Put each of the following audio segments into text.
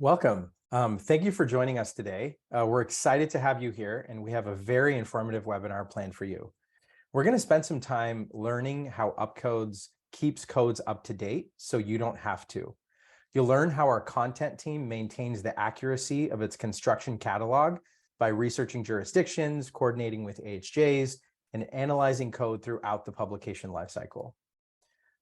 Welcome. Thank you for joining us today. We're excited to have you here, and we have a very informative webinar planned for you. We're going to spend some time learning how UpCodes keeps codes up to date so you don't have to. You'll learn how our content team maintains the accuracy of its construction catalog by researching jurisdictions, coordinating with AHJs, and analyzing code throughout the publication lifecycle.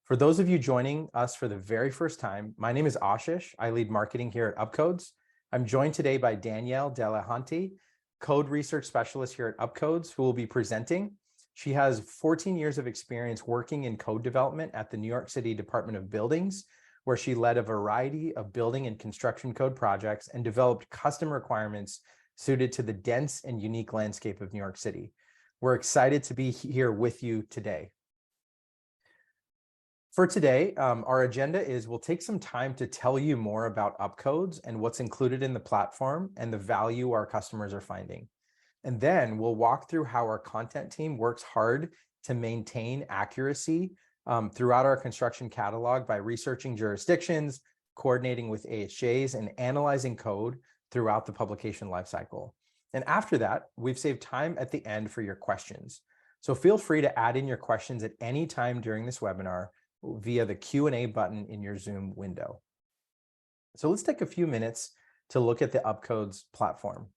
For those of you joining us for the very first time, my name is Ashish. I lead marketing here at UpCodes. I'm joined today by Danielle Delahanty, code research specialist here at UpCodes, who will be presenting. She has 14 years of experience working in code development at the New York City Department of Buildings, where she led a variety of building and construction code projects and developed custom requirements suited to the dense and unique landscape of New York City. We're excited to be here with you today. For today, our agenda is we'll take some time to tell you more about UpCodes and what's included in the platform and the value our customers are finding. And then we'll walk through how our content team works hard to maintain accuracy throughout our construction catalog by researching jurisdictions, coordinating with AHJs, and analyzing code throughout the publication lifecycle. And after that, we've saved time at the end for your questions. So feel free to add in your questions at any time during this webinar via the Q&A button in your Zoom window. So let's take a few minutes to look at the UpCodes platform.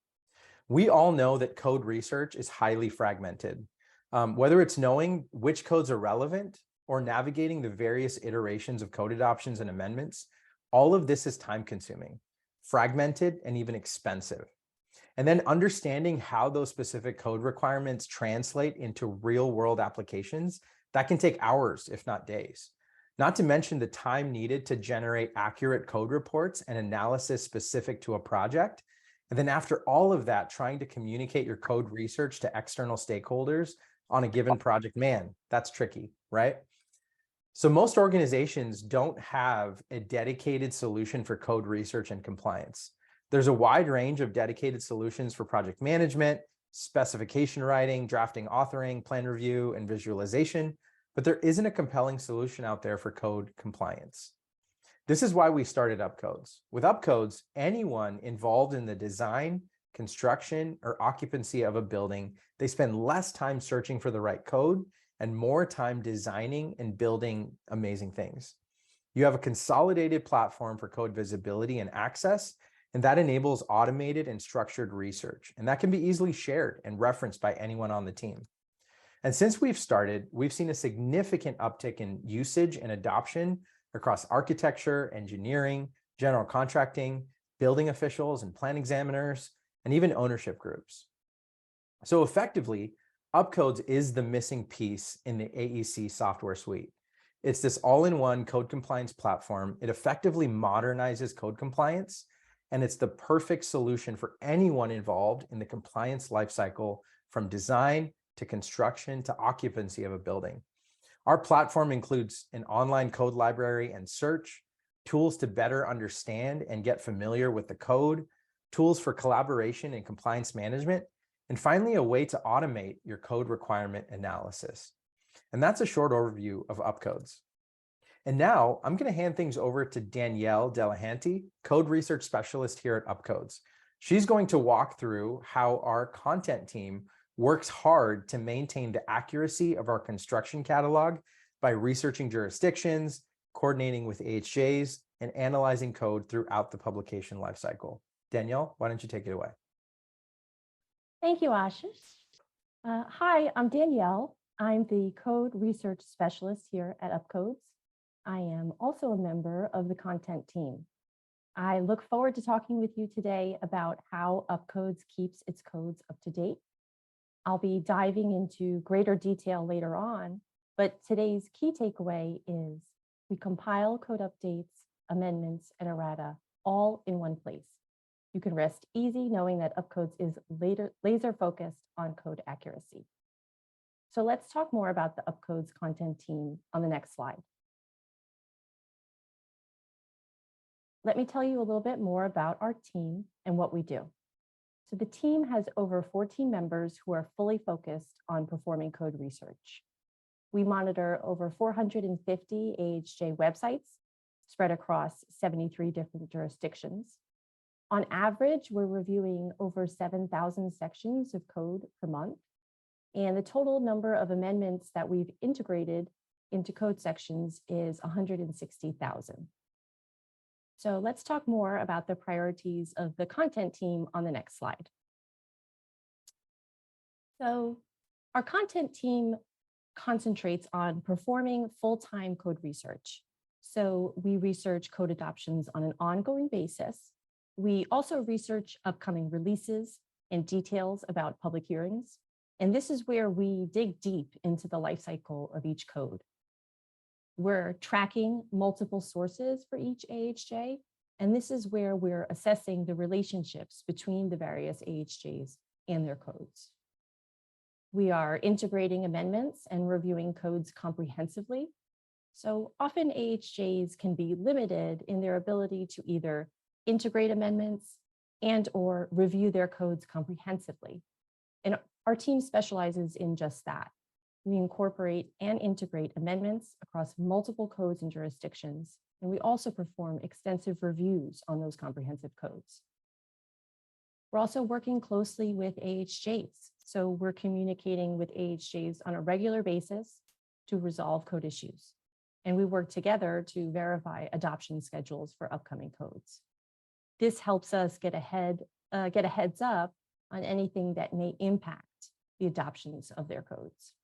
We all know that code research is highly fragmented. Whether it's knowing which codes are relevant or navigating the various iterations of code adoptions and amendments, all of this is time-consuming, fragmented, and even expensive. And then understanding how those specific code requirements translate into real-world applications, that can take hours, if not days. Not to mention the time needed to generate accurate code reports and analysis specific to a project. And then after all of that, trying to communicate your code research to external stakeholders on a given project, man, that's tricky, right? So most organizations don't have a dedicated solution for code research and compliance. There's a wide range of dedicated solutions for project management, specification writing, drafting, authoring, plan review, and visualization, but there isn't a compelling solution out there for code compliance. This is why we started UpCodes. With UpCodes, anyone involved in the design, construction, or occupancy of a building, they spend less time searching for the right code and more time designing and building amazing things. You have a consolidated platform for code visibility and access, and that enables automated and structured research. And that can be easily shared and referenced by anyone on the team. And since we've started, we've seen a significant uptick in usage and adoption across architecture, engineering, general contracting, building officials and plan examiners, and even ownership groups. So effectively, UpCodes is the missing piece in the AEC software suite. It's this all-in-one code compliance platform. It effectively modernizes code compliance, and it's the perfect solution for anyone involved in the compliance lifecycle from design to construction to occupancy of a building. Our platform includes an online code library and search, tools to better understand and get familiar with the code, tools for collaboration and compliance management, and finally, a way to automate your code requirement analysis. And that's a short overview of UpCodes. And now I'm going to hand things over to Danielle Delahanty, code research specialist here at UpCodes. She's going to walk through how our content team works hard to maintain the accuracy of our construction catalog by researching jurisdictions, coordinating with AHJs, and analyzing code throughout the publication lifecycle. Danielle, why don't you take it away? Thank you, Ashish. Hi, I'm Danielle. I'm the code research specialist here at UpCodes. I am also a member of the content team. I look forward to talking with you today about how UpCodes keeps its codes up to date. I'll be diving into greater detail later on, but today's key takeaway is we compile code updates, amendments, and errata all in one place. You can rest easy knowing that UpCodes is laser focused on code accuracy. So let's talk more about the UpCodes content team on the next slide. Let me tell you a little bit more about our team and what we do. So the team has over 14 members who are fully focused on performing code research. We monitor over 450 AHJ websites spread across 73 different jurisdictions. On average, we're reviewing over 7,000 sections of code per month. And the total number of amendments that we've integrated into code sections is 160,000. So let's talk more about the priorities of the content team on the next slide. So our content team concentrates on performing full-time code research. So we research code adoptions on an ongoing basis. We also research upcoming releases and details about public hearings. And this is where we dig deep into the lifecycle of each code. We're tracking multiple sources for each AHJ, and this is where we're assessing the relationships between the various AHJs and their codes. We are integrating amendments and reviewing codes comprehensively. So often AHJs can be limited in their ability to either integrate amendments and/or review their codes comprehensively. And our team specializes in just that. We incorporate and integrate amendments across multiple codes and jurisdictions, and we also perform extensive reviews on those comprehensive codes. We're also working closely with AHJs, so we're communicating with AHJs on a regular basis to resolve code issues, and we work together to verify adoption schedules for upcoming codes. This helps us get a heads up on anything that may impact the adoptions of their codes.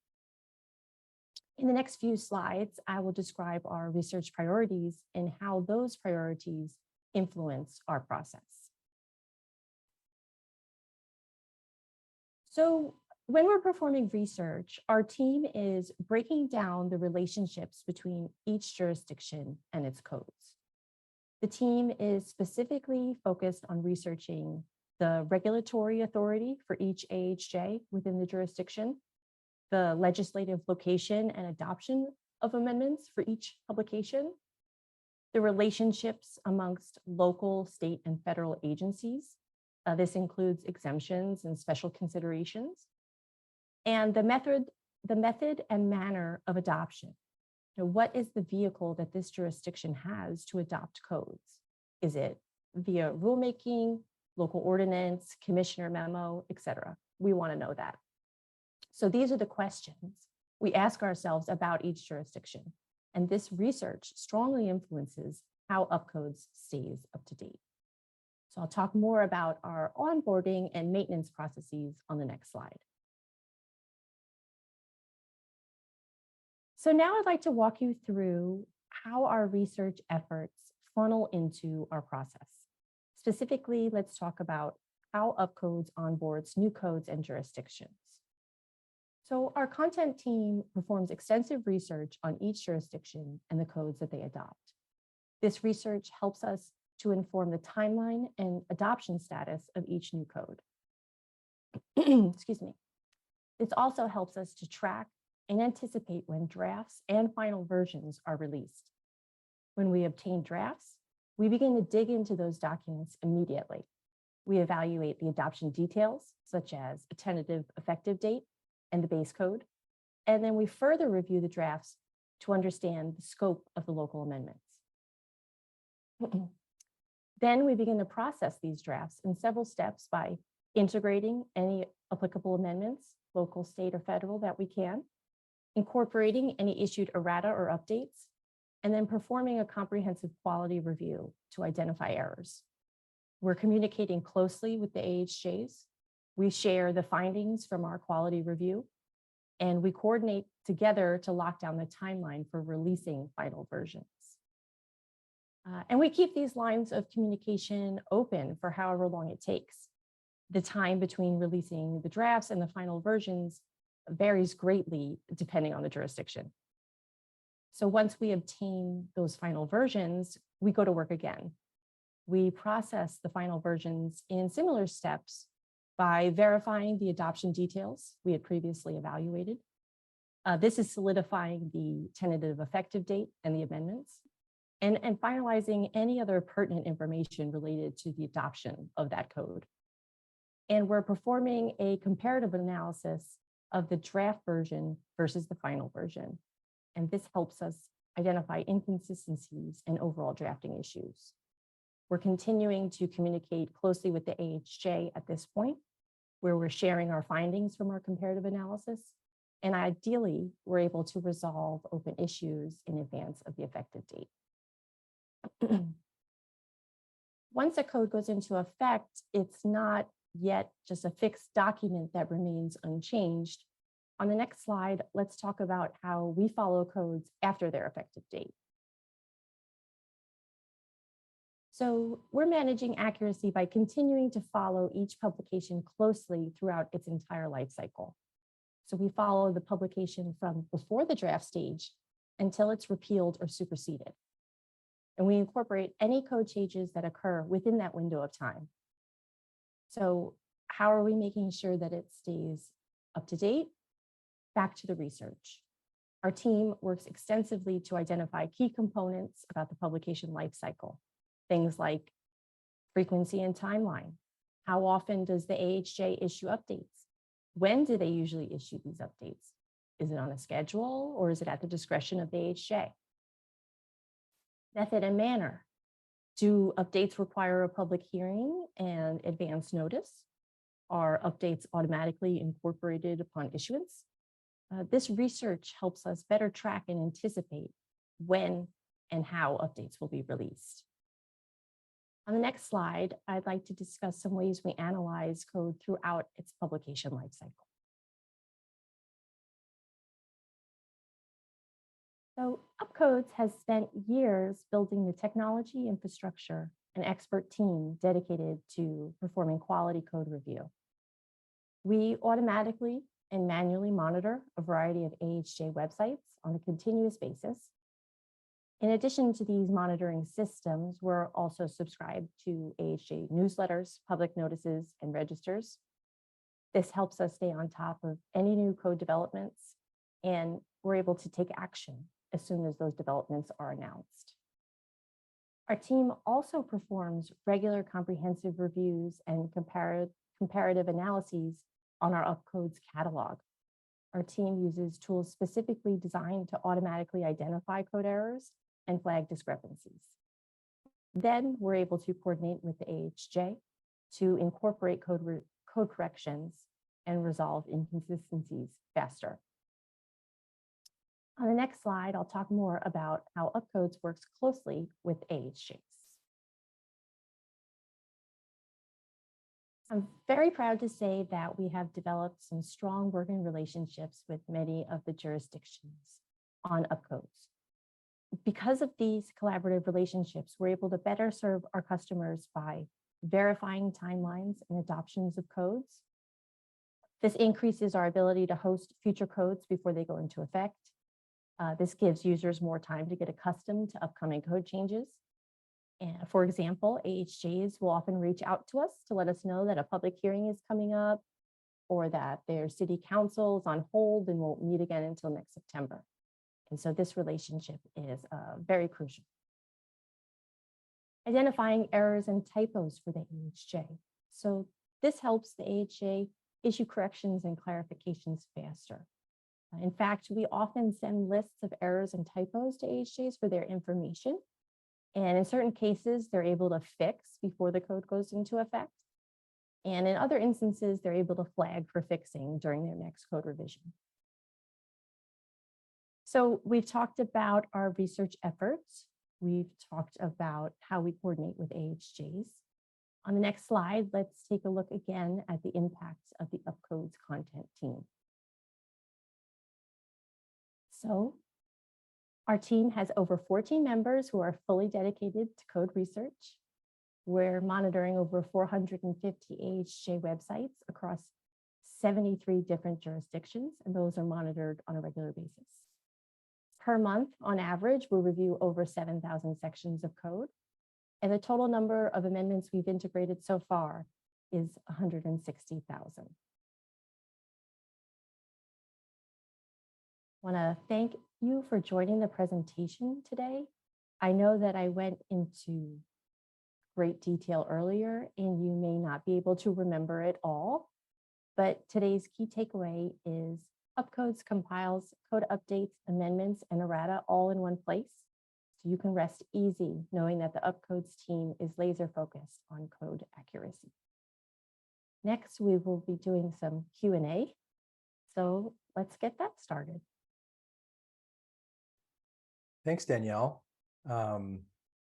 In the next few slides, I will describe our research priorities and how those priorities influence our process. So when we're performing research, our team is breaking down the relationships between each jurisdiction and its codes. The team is specifically focused on researching the regulatory authority for each AHJ within the jurisdiction, the legislative location and adoption of amendments for each publication, the relationships amongst local, state, and federal agencies. This includes exemptions and special considerations, and the method and manner of adoption. What is the vehicle that this jurisdiction has to adopt codes? Is it via rulemaking, local ordinance, commissioner memo, etc.? We want to know that. So these are the questions we ask ourselves about each jurisdiction. And this research strongly influences how UpCodes stays up to date. So I'll talk more about our onboarding and maintenance processes on the next slide. So now I'd like to walk you through how our research efforts funnel into our process. Specifically, let's talk about how UpCodes onboards new codes and jurisdictions. So our content team performs extensive research on each jurisdiction and the codes that they adopt. This research helps us to inform the timeline and adoption status of each new code. Excuse me. This also helps us to track and anticipate when drafts and final versions are released. When we obtain drafts, we begin to dig into those documents immediately. We evaluate the adoption details, such as a tentative effective date and the base code, and then we further review the drafts to understand the scope of the local amendments. Then we begin to process these drafts in several steps by integrating any applicable amendments, local, state, or federal, that we can, incorporating any issued errata or updates, and then performing a comprehensive quality review to identify errors. We're communicating closely with the AHJs. We share the findings from our quality review, and we coordinate together to lock down the timeline for releasing final versions. And we keep these lines of communication open for however long it takes. The time between releasing the drafts and the final versions varies greatly depending on the jurisdiction. So once we obtain those final versions, we go to work again. We process the final versions in similar steps by verifying the adoption details we had previously evaluated. This is solidifying the tentative effective date and the amendments, and finalizing any other pertinent information related to the adoption of that code. And we're performing a comparative analysis of the draft version versus the final version. And this helps us identify inconsistencies and overall drafting issues. We're continuing to communicate closely with the AHJ at this point, where we're sharing our findings from our comparative analysis. And ideally, we're able to resolve open issues in advance of the effective date. Once a code goes into effect, it's not yet just a fixed document that remains unchanged. On the next slide, let's talk about how we follow codes after their effective date. So we're managing accuracy by continuing to follow each publication closely throughout its entire life cycle. So we follow the publication from before the draft stage until it's repealed or superseded. And we incorporate any code changes that occur within that window of time. So how are we making sure that it stays up to date? Back to the research. Our team works extensively to identify key components about the publication lifecycle. Things like frequency and timeline. How often does the AHJ issue updates? When do they usually issue these updates? Is it on a schedule or is it at the discretion of the AHJ? Method and manner. Do updates require a public hearing and advance notice? Are updates automatically incorporated upon issuance? This research helps us better track and anticipate when and how updates will be released. On the next slide, I'd like to discuss some ways we analyze code throughout its publication lifecycle. So UpCodes has spent years building the technology infrastructure and expert team dedicated to performing quality code review. We automatically and manually monitor a variety of AHJ websites on a continuous basis. In addition to these monitoring systems, we're also subscribed to AHJ newsletters, public notices, and registers. This helps us stay on top of any new code developments, and we're able to take action as soon as those developments are announced. Our team also performs regular comprehensive reviews and comparative analyses on our UpCodes catalog. Our team uses tools specifically designed to automatically identify code errors and flag discrepancies. Then we're able to coordinate with the AHJ to incorporate code corrections and resolve inconsistencies faster. On the next slide, I'll talk more about how UpCodes works closely with AHJs. I'm very proud to say that we have developed some strong working relationships with many of the jurisdictions on UpCodes. Because of these collaborative relationships, we're able to better serve our customers by verifying timelines and adoptions of codes. This increases our ability to host future codes before they go into effect. This gives users more time to get accustomed to upcoming code changes. And for example, AHJs will often reach out to us to let us know that a public hearing is coming up or that their city council is on hold and won't meet again until next September. And so this relationship is very crucial. Identifying errors and typos for the AHJ. So this helps the AHJ issue corrections and clarifications faster. In fact, we often send lists of errors and typos to AHJs for their information. And in certain cases, they're able to fix before the code goes into effect. And in other instances, they're able to flag for fixing during their next code revision. So we've talked about our research efforts. We've talked about how we coordinate with AHJs. On the next slide, let's take a look again at the impacts of the UpCodes Content Team. So our team has over 14 members who are fully dedicated to code research. We're monitoring over 450 AHJ websites across 73 different jurisdictions, and those are monitored on a regular basis. Per month, on average, we'll review over 7,000 sections of code, and the total number of amendments we've integrated so far is 160,000. I want to thank you for joining the presentation today. I know that I went into great detail earlier, and you may not be able to remember it all, but today's key takeaway is UpCodes compiles code updates, amendments, and errata all in one place So you can rest easy knowing that the UpCodes team is laser focused on code accuracy. Next, we will be doing some Q&A. So let's get that started. Thanks, Danielle.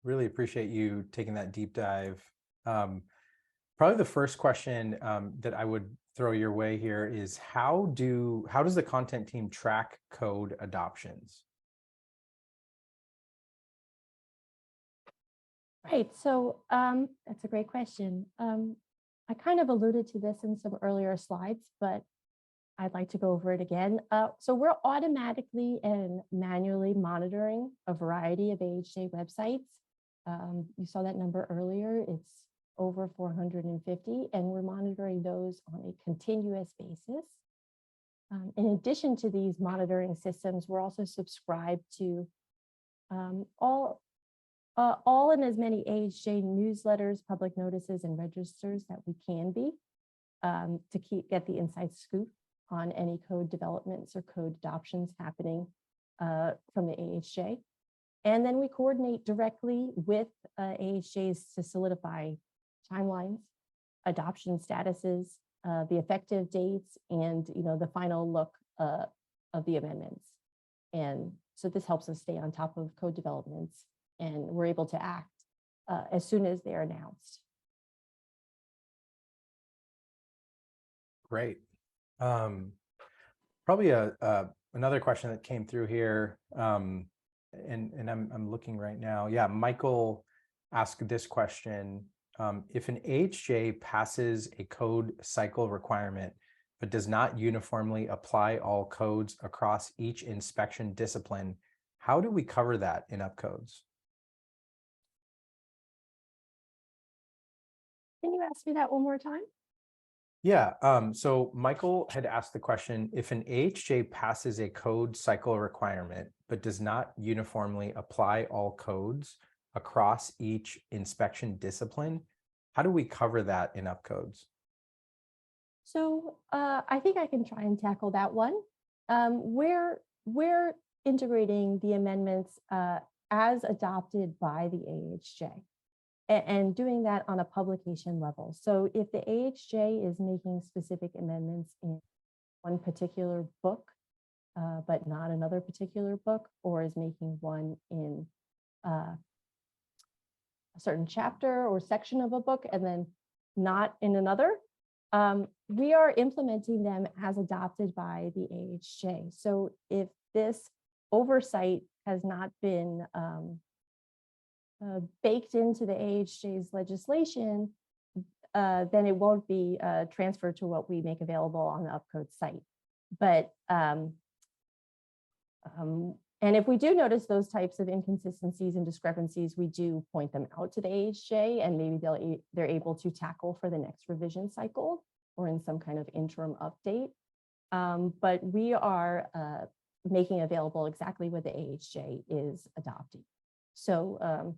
Really appreciate you taking that deep dive. Probably the first question that I would throw your way here is how does the content team track code adoptions? Right, so that's a great question. I kind of alluded to this in some earlier slides, but I'd like to go over it again. So we're automatically and manually monitoring a variety of AHJ websites. You saw that number earlier, it's over 450, and we're monitoring those on a continuous basis. In addition to these monitoring systems, we're also subscribed to all and as many AHJ newsletters, public notices, and registers that we can be to get the inside scoop on any code developments or code adoptions happening from the AHJ. And then we coordinate directly with AHJs to solidify timelines, adoption statuses, the effective dates, and the final look of the amendments. And so this helps us stay on top of code developments, and we're able to act as soon as they're announced. Great. Probably another question that came through here, and I'm looking right now. Yeah, Michael asked this question. If an AHJ passes a code cycle requirement, but does not uniformly apply all codes across each inspection discipline, how do we cover that in UpCodes? Can you ask me that one more time? Yeah, so Michael had asked the question, if an AHJ passes a code cycle requirement, but does not uniformly apply all codes across each inspection discipline, how do we cover that in UpCodes? So I think I can try and tackle that one. We're integrating the amendments as adopted by the AHJ. And doing that on a publication level. So if the AHJ is making specific amendments in one particular book, but not another particular book, or is making one in a certain chapter or section of a book and then not in another, we are implementing them as adopted by the AHJ. So if this oversight has not been baked into the AHJ's legislation, then it won't be transferred to what we make available on the UpCodes site. But and if we do notice those types of inconsistencies and discrepancies, we do point them out to the AHJ, and maybe they're able to tackle for the next revision cycle or in some kind of interim update. But we are making available exactly what the AHJ is adopting. So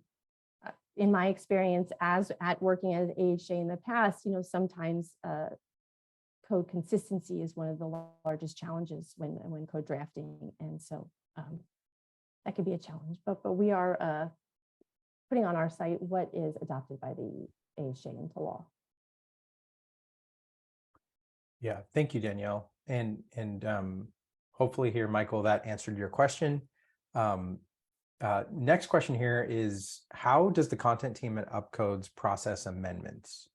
in my experience at working as AHJ in the past, sometimes code consistency is one of the largest challenges when code drafting. And so that could be a challenge, but we are putting on our site what is adopted by the AHJ into law. Yeah, thank you, Danielle. And hopefully here, Michael, that answered your question. Next question here is, how does the content team at UpCodes process amendments?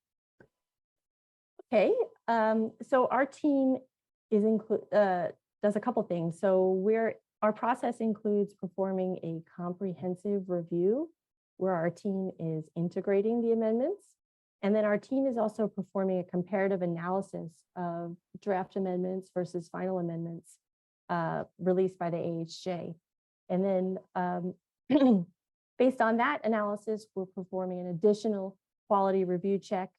Okay, so our team is does a couple things. So our process includes performing a comprehensive review where our team is integrating the amendments. And then our team is also performing a comparative analysis of draft amendments versus final amendments released by the AHJ. And then based on that analysis, we're performing an additional quality review check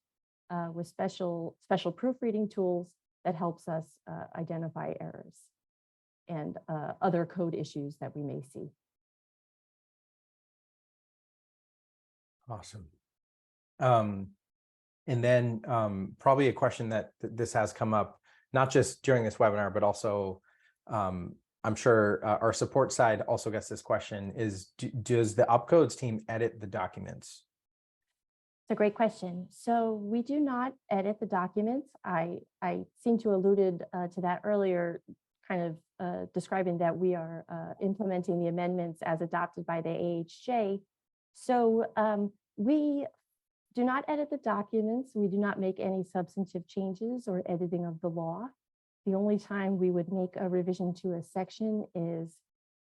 with special proofreading tools that helps us identify errors and other code issues that we may see. Awesome. And then probably a question that this has come up, not just during this webinar, but also I'm sure our support side also gets this question is, does the UpCodes team edit the documents? It's a great question. So we do not edit the documents. I seem to alluded to that earlier, kind of describing that we are implementing the amendments as adopted by the AHJ. So we do not edit the documents. We do not make any substantive changes or editing of the law. The only time we would make a revision to a section is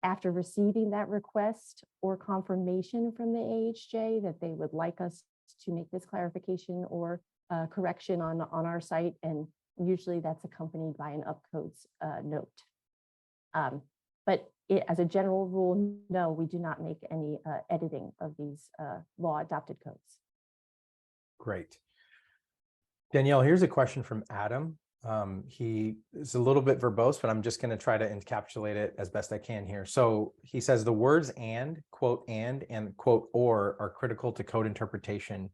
after receiving that request or confirmation from the AHJ that they would like us to make this clarification or correction on our site. And usually that's accompanied by an UpCodes note. But as a general rule, no, we do not make any editing of these law adopted codes. Great. Danielle, here's a question from Adam. He is a little bit verbose, but I'm just going to try to encapsulate it as best I can here. So he says the words and quote or are critical to code interpretation.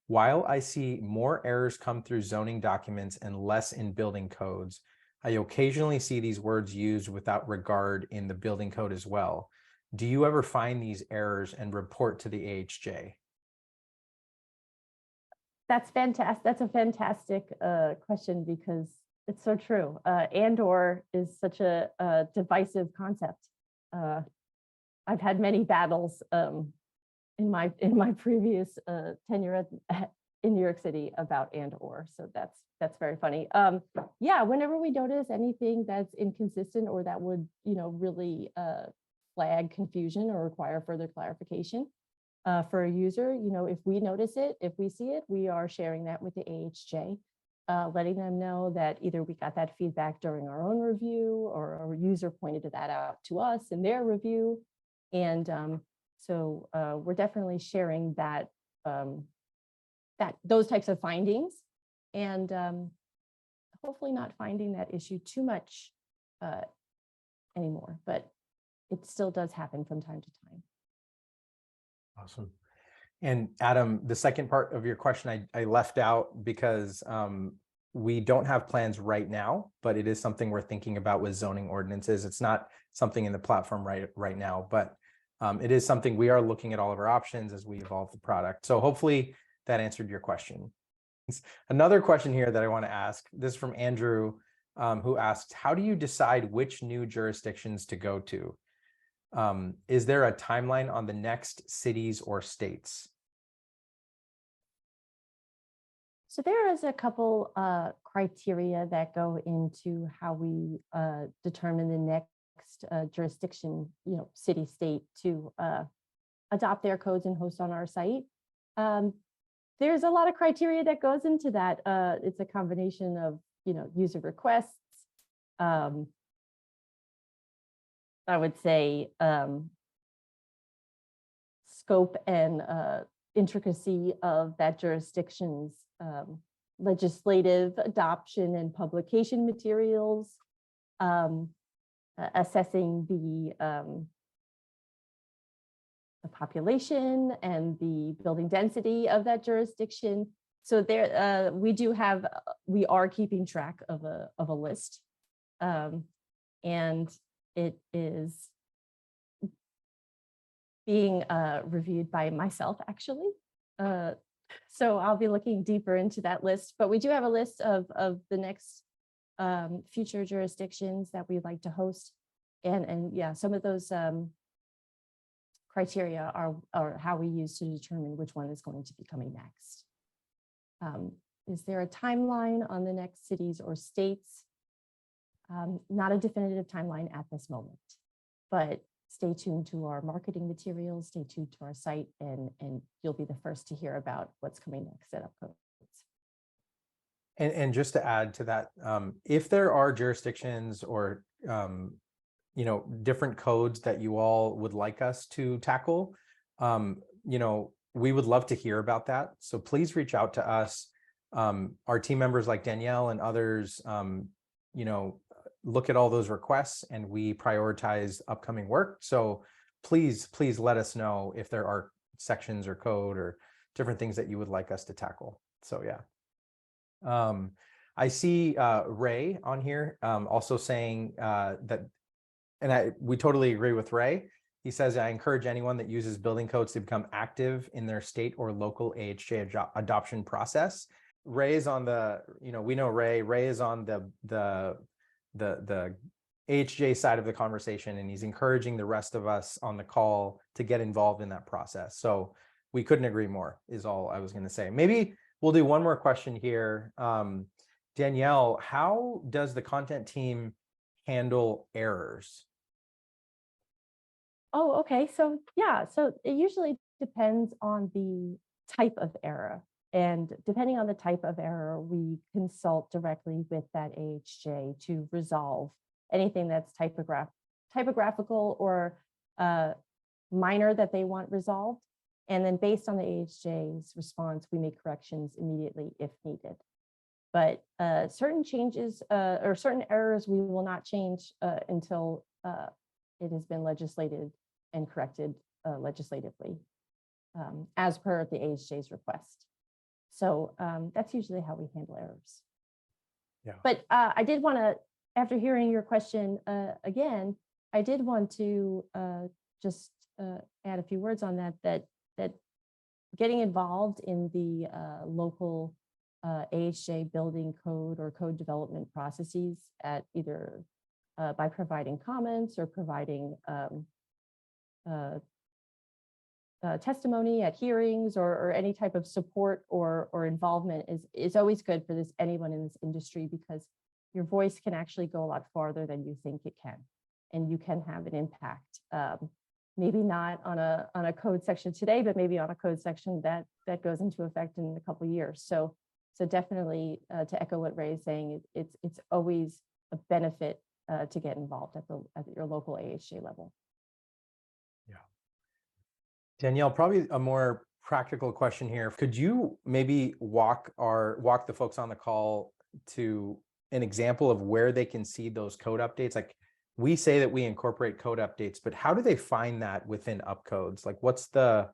While I see more errors come through zoning documents and less in building codes, I occasionally see these words used without regard in the building code as well. Do you ever find these errors and report to the AHJ? That's fantastic. That's a fantastic question because it's so true. And/or is such a divisive concept. I've had many battles in my previous tenure in New York City about and/or. So that's very funny. Yeah, whenever we notice anything that's inconsistent or that would really flag confusion or require further clarification, for a user, if we notice it, if we see it, we are sharing that with the AHJ, letting them know that either we got that feedback during our own review or a user pointed that out to us in their review. And so we're definitely sharing that, those types of findings and hopefully not finding that issue too much anymore, but it still does happen from time to time. Awesome. And Adam, the second part of your question, I left out because we don't have plans right now, but it is something we're thinking about with zoning ordinances. It's not something in the platform right now, but it is something we are looking at all of our options as we evolve the product. So hopefully that answered your question. Another question here that I want to ask, this is from Andrew, who asked, how do you decide which new jurisdictions to go to? Is there a timeline on the next cities or states? So there is a couple criteria that go into how we determine the next jurisdiction, city, state to adopt their codes and host on our site. There's a lot of criteria that goes into that. It's a combination of, user requests, I would say scope and intricacy of that jurisdiction's legislative adoption and publication materials, assessing the population and the building density of that jurisdiction. So there, we are keeping track of a list, and it is being reviewed by myself, actually. So I'll be looking deeper into that list, but we do have a list of the next future jurisdictions that we'd like to host. And yeah, some of those criteria are how we use to determine which one is going to be coming next. Is there a timeline on the next cities or states? Not a definitive timeline at this moment, but stay tuned to our marketing materials, stay tuned to our site, and you'll be the first to hear about what's coming next at UpCodes. And just to add to that, if there are jurisdictions or different codes that you all would like us to tackle, we would love to hear about that. So please reach out to us. Our team members like Danielle and others, look at all those requests and we prioritize upcoming work. So please let us know if there are sections or code or different things that you would like us to tackle. So yeah. I see Ray on here also saying that And we totally agree with Ray. He says, I encourage anyone that uses building codes to become active in their state or local AHJ adoption process. Ray is on the, we know Ray. Ray is on the AHJ side of the conversation, and he's encouraging the rest of us on the call to get involved in that process. So we couldn't agree more, is all I was going to say. Maybe we'll do one more question here. Danielle, how does the content team handle errors? Oh, okay. So yeah, so it usually depends on the type of error. And depending on the type of error, we consult directly with that AHJ to resolve anything that's typographical or minor that they want resolved. And then based on the AHJ's response, we make corrections immediately if needed. But certain changes or certain errors we will not change until it has been legislated and corrected legislatively as per the AHJ's request. So that's usually how we handle errors. Yeah. But I did want to, after hearing your question again, I did want to just add a few words on that getting involved in the local AHJ building code or code development processes at either by providing comments or providing testimony at hearings or any type of support or involvement is always good for anyone in this industry, because your voice can actually go a lot farther than you think it can, and you can have an impact. Maybe not on a code section today, but maybe on a code section that goes into effect in a couple of years. So definitely, to echo what Ray is saying, it's always a benefit to get involved at your local AHJ level. Yeah. Danielle, probably a more practical question here. Could you maybe walk the folks on the call to an example of where they can see those code updates? Like, we say that we incorporate code updates, but how do they find that within UpCodes? Like, what's the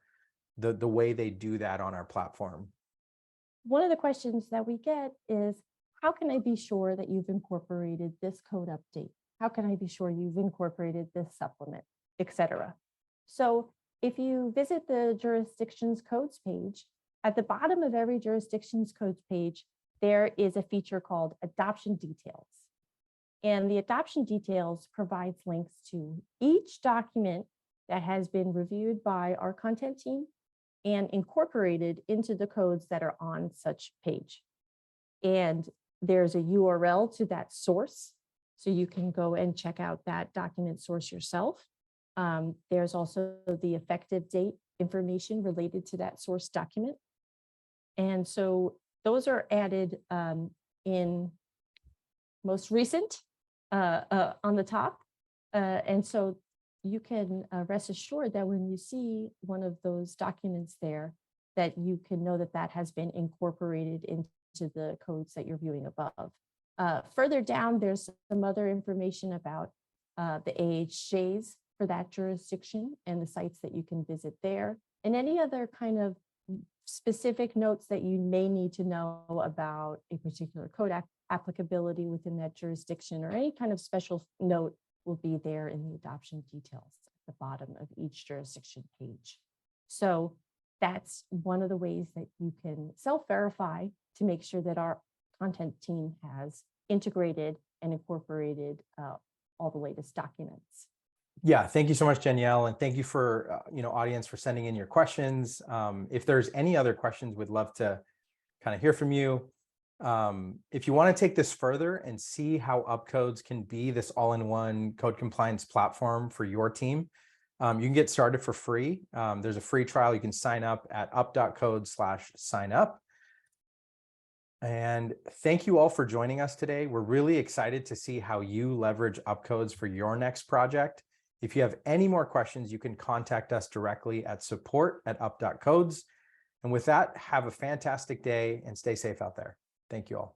way they do that on our platform? One of the questions that we get is, how can I be sure that you've incorporated this code update? How can I be sure you've incorporated this supplement, etc.? So if you visit the jurisdictions codes page, at the bottom of every jurisdictions codes page, there is a feature called adoption details. And the adoption details provides links to each document that has been reviewed by our content team and incorporated into the codes that are on such page. And there's a URL to that source, so you can go and check out that document source yourself. There's also the effective date information related to that source document. And so those are added in most recent on the top. And so you can rest assured that when you see one of those documents there, that you can know that that has been incorporated into the codes that you're viewing above. Further down, there's some other information about the AHJs for that jurisdiction and the sites that you can visit there, and any other kind of specific notes that you may need to know about a particular code applicability within that jurisdiction, or any kind of special note will be there in the adoption details at the bottom of each jurisdiction page. So that's one of the ways that you can self-verify to make sure that our content team has integrated and incorporated all the latest documents. Yeah, thank you so much, Danielle, and thank you for audience for sending in your questions. If there's any other questions, we'd love to kind of hear from you. If you want to take this further and see how UpCodes can be this all-in-one code compliance platform for your team, you can get started for free. There's a free trial. You can sign up at up.codes/sign-up. And thank you all for joining us today. We're really excited to see how you leverage UpCodes for your next project. If you have any more questions, you can contact us directly at support@up.codes. And with that, have a fantastic day and stay safe out there. Thank you all.